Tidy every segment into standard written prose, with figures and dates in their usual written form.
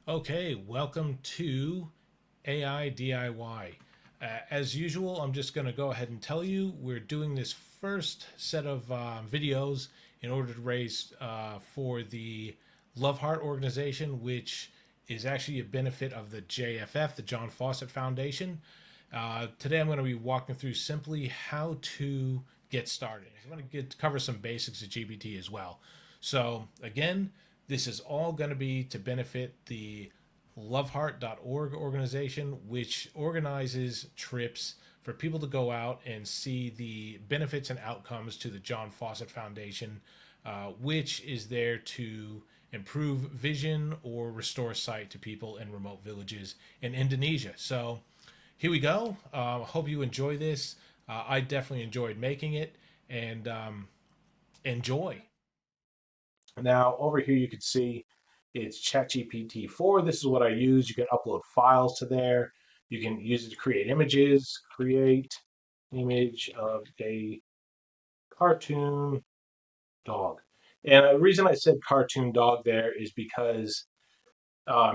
Okay, welcome to AI DIY. As usual, I'm just going to go ahead and tell you we're doing this first set of videos in order to raise for the Love Heart organization, which is actually a benefit of the JFF, the John Fawcett Foundation. Today, I'm going to be walking through simply how to get started. I'm going to cover some basics of GPT as well. So, again, this is all going to be to benefit the loveheart.org organization, which organizes trips for people to go out and see the benefits and outcomes to the John Fawcett Foundation, which is there to improve vision or restore sight to people in remote villages in Indonesia. So here we go. Hope you enjoy this. I definitely enjoyed making it, and enjoy. Now over here you can see it's Chat GPT 4. This is what I use. You can upload files to there. You can use it to create images, create image of a cartoon dog. And the reason I said cartoon dog there is because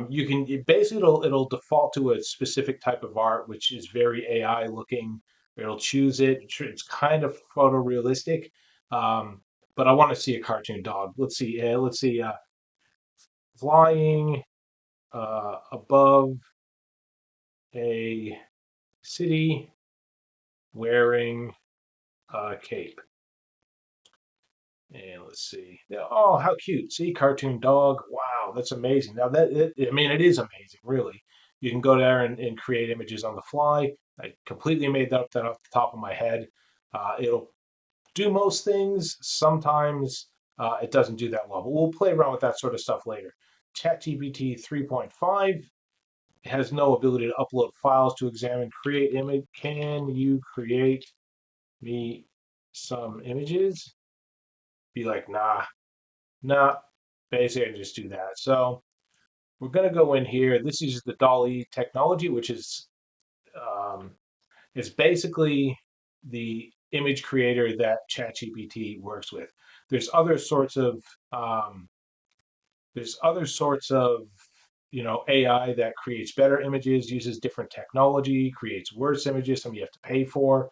you can basically it'll default to a specific type of art, which is very AI looking. It'll choose it. It's kind of photorealistic, um, but I want to see a cartoon dog. Let's see. Let's see. Flying above a city wearing a cape. And let's see. Oh, how cute. See, cartoon dog. Wow, that's amazing. Now, I mean, it is amazing, really. You can go there and create images on the fly. I completely made that up off the top of my head. It'll do most things. Sometimes it doesn't do that well, but we'll play around with that sort of stuff later. ChatGPT 3.5 has no ability to upload files to examine, create image. Can you create me some images? Be like, nah. Basically, I just do that. So we're going to go in here. This uses the DALL-E technology, which um, is basically the image creator that ChatGPT works with. There's other sorts of um, there's other sorts of AI that creates better images, uses different technology, creates worse images. Some you have to pay for.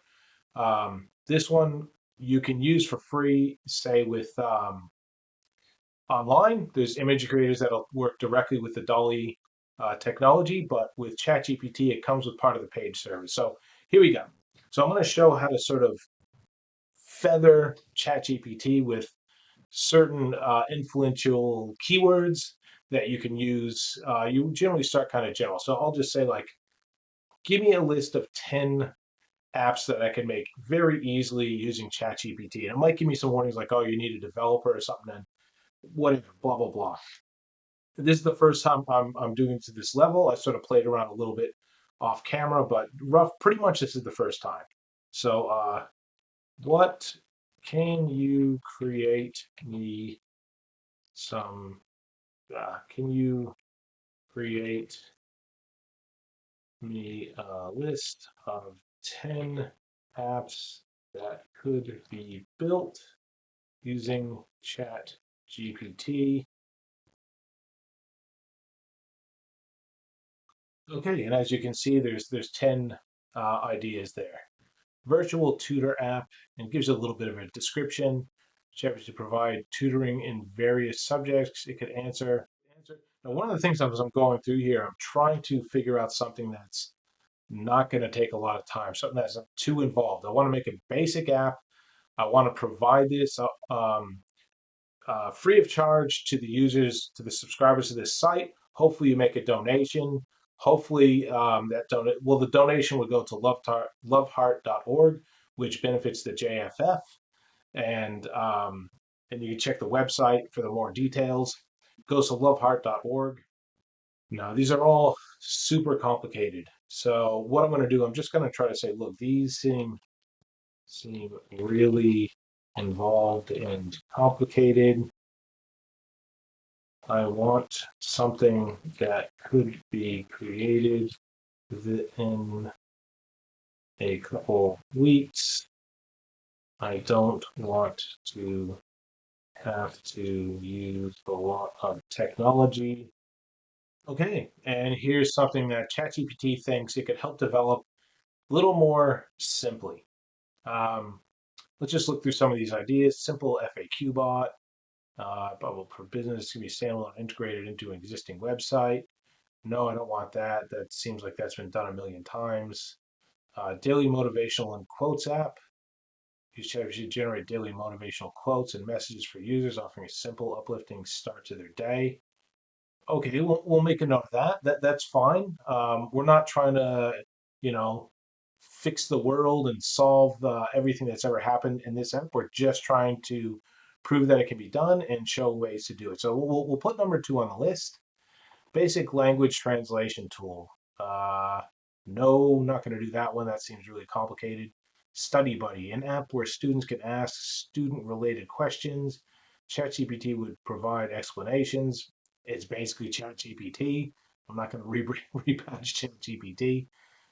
This one you can use for free, say with online. There's image creators that'll work directly with the DALL-E technology, but with ChatGPT, it comes with part of the paid service. So here we go. So I'm going to show how to sort of feather ChatGPT with certain influential keywords that you can use. You generally start kind of general. So I'll just say, like, give me a list of 10 apps that I can make very easily using ChatGPT. And it might give me some warnings like, oh, you need a developer or something, and whatever, blah, blah, blah. This is the first time I'm doing it to this level. I sort of played around a little bit off camera, but pretty much this is the first time. So, what can you create me some? Can you create me a list of 10 apps that could be built using Chat GPT? Okay, and as you can see, there's 10 ideas there. Virtual tutor app, and gives you a little bit of a description. Shepherds to provide tutoring in various subjects. It could answer. Now, one of the things as I'm going through here, I'm trying to figure out something that's not going to take a lot of time, something that's not too involved. I want to make a basic app. I want to provide this free of charge to the users, to the subscribers of this site. Hopefully, you make a donation. Hopefully, the donation would go to loveheart.org, which benefits the JFF, and you can check the website for the more details. It goes to loveheart.org. Now, these are all super complicated. So, what I'm going to do, I'm just going to try to say, look, these seem really involved and complicated. I want something that could be created within a couple weeks. I don't want to have to use a lot of technology. Okay, and here's something that ChatGPT thinks it could help develop a little more simply. Um, let's just look through some of these ideas. Simple FAQ bot, bubble for business can be standalone integrated into an existing website. No, I don't want that. That seems like that's been done a million times. Daily motivational and quotes app. Use ChatGPT to generate daily motivational quotes and messages for users, offering a simple, uplifting start to their day. Okay, we'll make a note of that. That's fine. We're not trying to, you know, fix the world and solve everything that's ever happened in this app. We're just trying to prove that it can be done and show ways to do it. So we'll put number two on the list. Basic language translation tool. Uh, no, not going to do that one. That seems really complicated. Study Buddy, an app where students can ask student-related questions. ChatGPT would provide explanations. It's basically ChatGPT. I'm not going to repackage ChatGPT.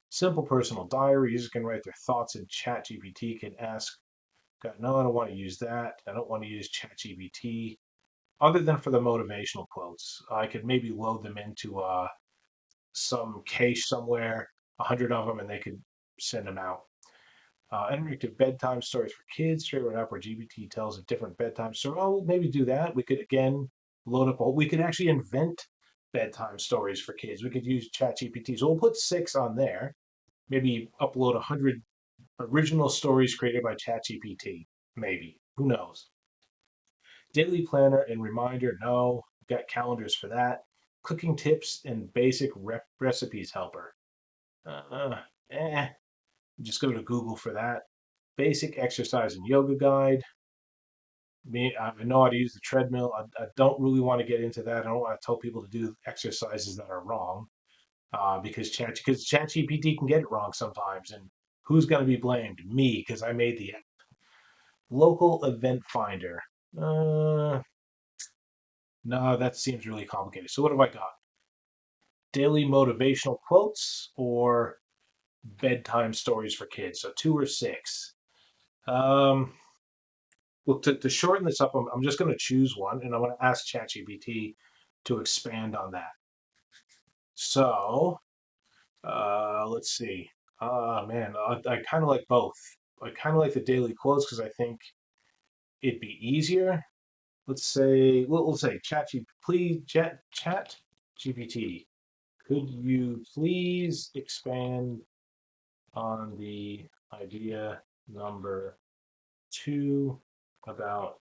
Simple personal diary. Users can write their thoughts, and ChatGPT can ask. God, no, I don't want to use that. I don't want to use ChatGPT other than for the motivational quotes. I could maybe load them into some cache somewhere, 100 of them, and they could send them out. Interactive bedtime stories for kids, straight one up where GPT tells a different bedtime story. Oh, we'll maybe do that. We could again load up. We could actually invent bedtime stories for kids. We could use Chat GPT. So we'll put six on there. Maybe upload 100 original stories created by Chat GPT. Maybe. Who knows? Daily planner and reminder, no. Got calendars for that. Cooking tips and basic recipes helper. Uh, eh, just go to Google for that. Basic exercise and yoga guide. Me, I know how to use the treadmill. I don't really want to get into that. I don't want to tell people to do exercises that are wrong because ChatGPT can get it wrong sometimes. And who's going to be blamed? Me, because I made the local event finder. Uh, no, that seems really complicated. So what have I got? Daily motivational quotes or bedtime stories for kids? So two or six. Um, well, to shorten this up, I'm just going to choose one, and I'm going to ask ChatGPT to expand on that. So let's see. Man, I kind of like both. I kind of like the daily quotes because I think it'd be easier. Let's say, we'll say ChatGPT, please, Chat GPT. Could you please expand on the idea number two about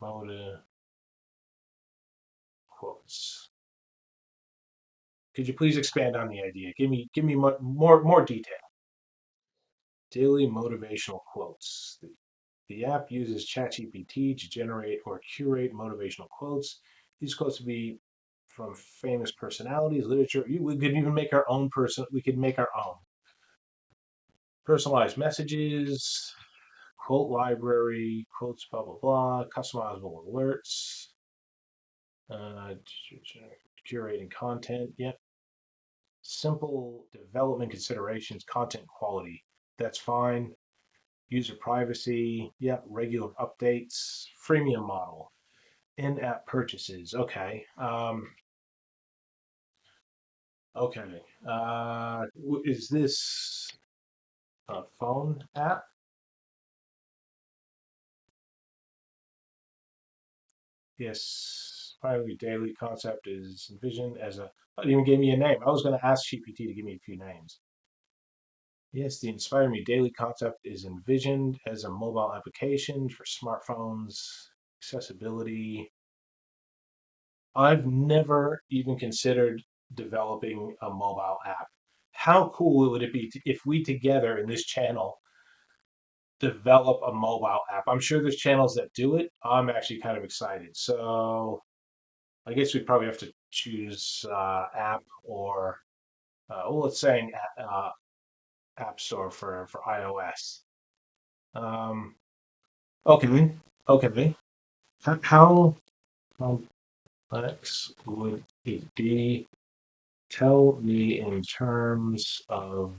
motive quotes? Could you please expand on the idea? Give me more detail. Daily motivational quotes. The app uses ChatGPT to generate or curate motivational quotes. These quotes would be from famous personalities, literature. We could even make our own person. We could make our own personalized messages, quote library, quotes, blah blah blah, customizable alerts, uh, curating content. Yep. Simple development considerations, content quality. That's fine. User privacy. Yep. Regular updates. Freemium model. In-app purchases. Okay. Okay. Is this a phone app? Yes. Finally, daily concept is envisioned as a. Oh, it even gave me a name. I was going to ask GPT to give me a few names. Yes, the Inspire Me Daily concept is envisioned as a mobile application for smartphones, accessibility. I've never even considered developing a mobile app. How cool would it be if we together in this channel develop a mobile app? I'm sure there's channels that do it. I'm actually kind of excited. So I guess we probably have to choose app or well, let's say app store for iOS. Um, okay, okay. How complex would it be? Tell me in terms of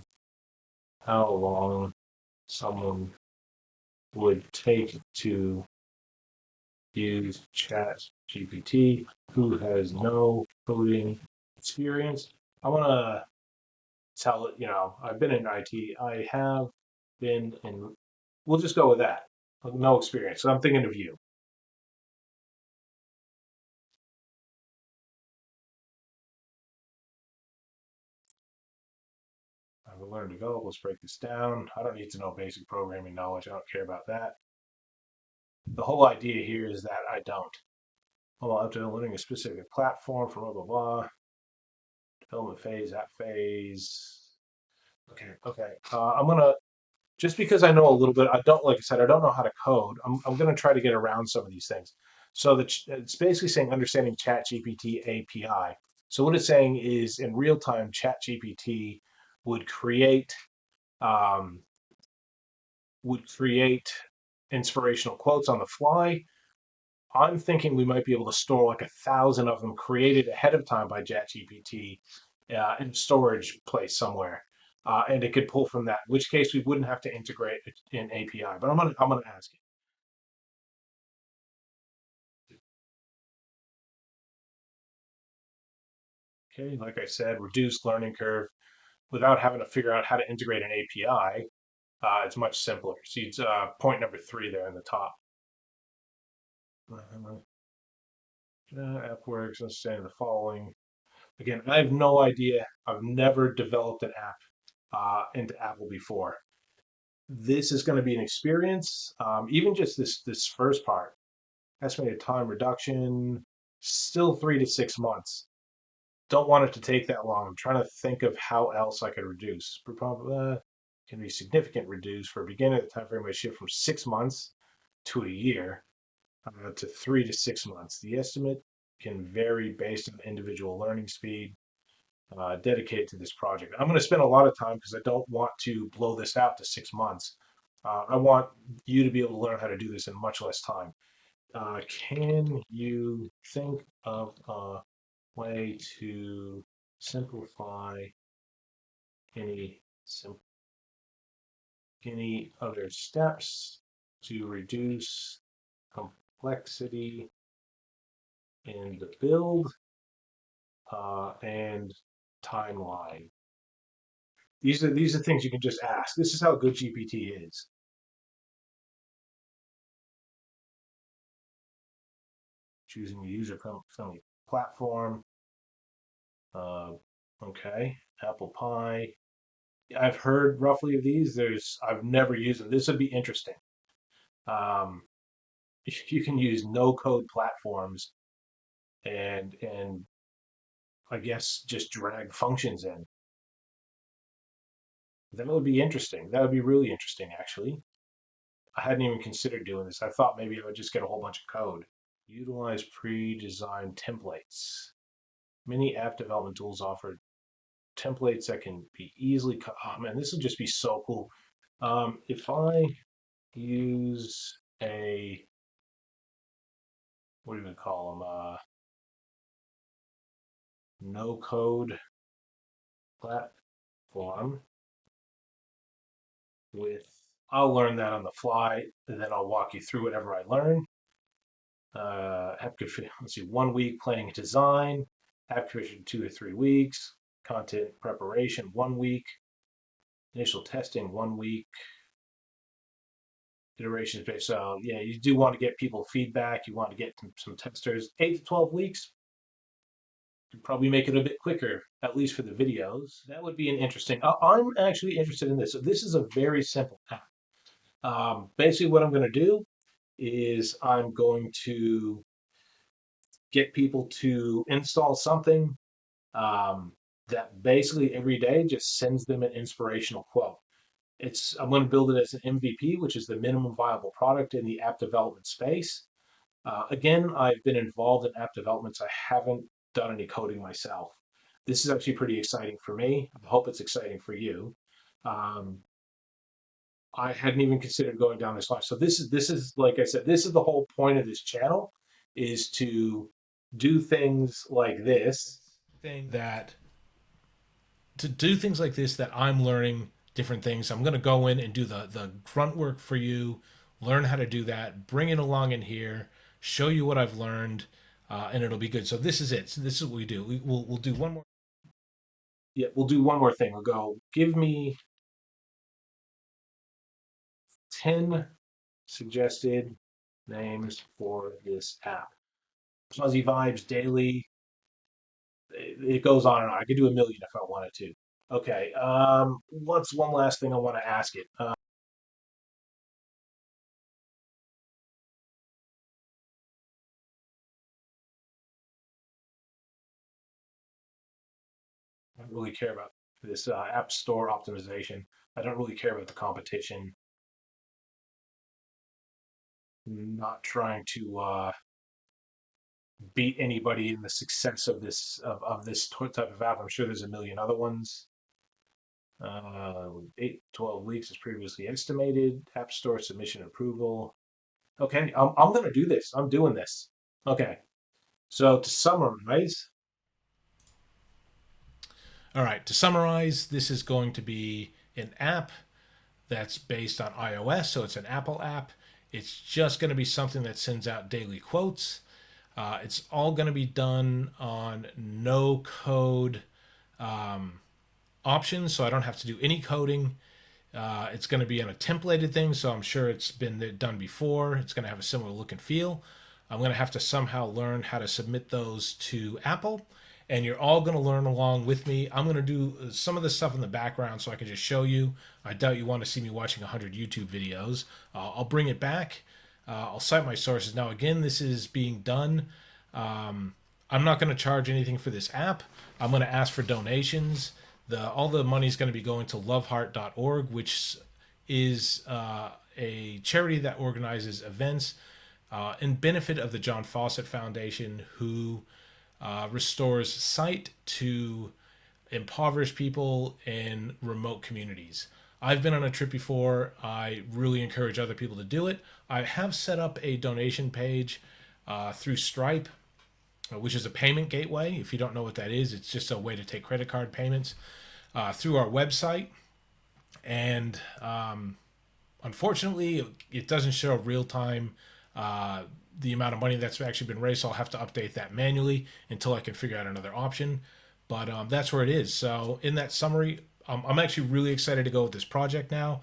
how long someone would take to use Chat GPT, who has no coding experience. I want to tell it, I've been in IT. I have been in, we'll just go with that. No experience. So I'm thinking of you. I will learn to develop. Let's break this down. I don't need to know basic programming knowledge. I don't care about that. The whole idea here is that I don't. Well, after learning a specific platform for blah, blah, blah, development phase, app phase. Okay. I'm going to, just because I know a little bit, I don't, like I said, I don't know how to code. I'm going to try to get around some of these things. So it's basically saying understanding Chat GPT API. So what it's saying is in real time, Chat GPT would create um, would create inspirational quotes on the fly. I'm thinking we might be able to store like 1,000 of them created ahead of time by ChatGPT in a storage place somewhere, and it could pull from that. In which case we wouldn't have to integrate it in API. But I'm gonna ask it. Okay, like I said, reduced learning curve without having to figure out how to integrate an API. It's much simpler. See, it's point number three there in the top. App works, understanding the following. Again, I have no idea. I've never developed an app into Apple before. This is going to be an experience. Even just this first part, estimated time reduction, still 3 to 6 months. Don't want it to take that long. I'm trying to think of how else I could reduce. Can be significant reduce for a beginner. The time frame may shift from 6 months to a year to 3 to 6 months. The estimate can vary based on individual learning speed. Dedicated to this project. I'm going to spend a lot of time because I don't want to blow this out to 6 months. I want you to be able to learn how to do this in much less time. Can you think of a way to simplify any any other steps to reduce complexity in the build and timeline? These are things you can just ask. This is how good GPT is. Choosing a user-friendly platform. Uh, okay, Apple Pie. I've heard roughly of these. I've never used them. This would be interesting. Um, you can use no-code platforms and I guess just drag functions in. That would be interesting. That would be really interesting, actually. I hadn't even considered doing this. I thought maybe I would just get a whole bunch of code. Utilize pre-designed templates. Many app development tools offer templates that can be easily cut. Oh man, this would just be so cool. If I use a, what do you call them? No code platform with, I'll learn that on the fly, and then I'll walk you through whatever I learn. Let's see, 1 week planning and design, app creation 2 to 3 weeks, content preparation 1 week, initial testing 1 week, iterations based. So yeah, you do want to get people feedback. You want to get some testers. 8 to 12 weeks. You probably make it a bit quicker, at least for the videos. That would be an interesting. I'm actually interested in this. So this is a very simple app. Basically, what I'm going to do is I'm going to get people to install something um, that basically every day just sends them an inspirational quote. I'm going to build it as an MVP, which is the minimum viable product in the app development space. Again, I've been involved in app developments. I haven't done any coding myself. This is actually pretty exciting for me. I hope it's exciting for you. Um, I hadn't even considered going down this line. So this is like I said, this is the whole point of this channel, is to do things like this. Thing that to do things like this that I'm learning different things. I'm going to go in and do the grunt work for you, learn how to do that, bring it along in here, show you what I've learned, and it'll be good. So this is it. So this is what we do. We'll do one more. Yeah, we'll do one more thing. We'll go. Give me 10 suggested names for this app. Fuzzy Vibes Daily. It goes on and on. I could do a million if I wanted to. Okay. What's one last thing I want to ask it? I don't really care about this app store optimization. I don't really care about the competition. Not trying to beat anybody in the success of this type of app. I'm sure there's a million other ones. 8 to 12 weeks is previously estimated. App Store submission approval. Okay, I'm going to do this. I'm doing this. Okay, so to summarize, all right, to summarize, this is going to be an app that's based on iOS, so it's an Apple app. It's just going to be something that sends out daily quotes. It's all going to be done on no code options, so I don't have to do any coding. It's going to be on a templated thing, so I'm sure it's been done before. It's going to have a similar look and feel. I'm going to have to somehow learn how to submit those to Apple, and you're all going to learn along with me. I'm going to do some of the stuff in the background so I can just show you. I doubt you want to see me watching 100 YouTube videos. I'll bring it back. I'll cite my sources. Now, again, this is being done. I'm not going to charge anything for this app. I'm going to ask for donations. All the money is going to be going to loveheart.org, which is a charity that organizes events in benefit of the John Fawcett Foundation, who restores sight to impoverished people in remote communities. I've been on a trip before. I really encourage other people to do it. I have set up a donation page through Stripe, which is a payment gateway. If you don't know what that is, it's just a way to take credit card payments through our website. And unfortunately, it doesn't show real time the amount of money that's actually been raised. So I'll have to update that manually until I can figure out another option. But that's where it is. So in that summary, I'm actually really excited to go with this project now.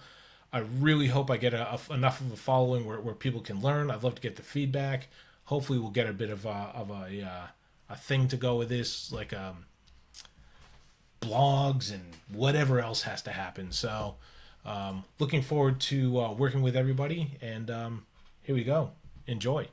I really hope I get enough of a following where people can learn. I'd love to get the feedback. Hopefully, we'll get a bit of a thing to go with this, like blogs and whatever else has to happen. So, looking forward to working with everybody. And here we go. Enjoy.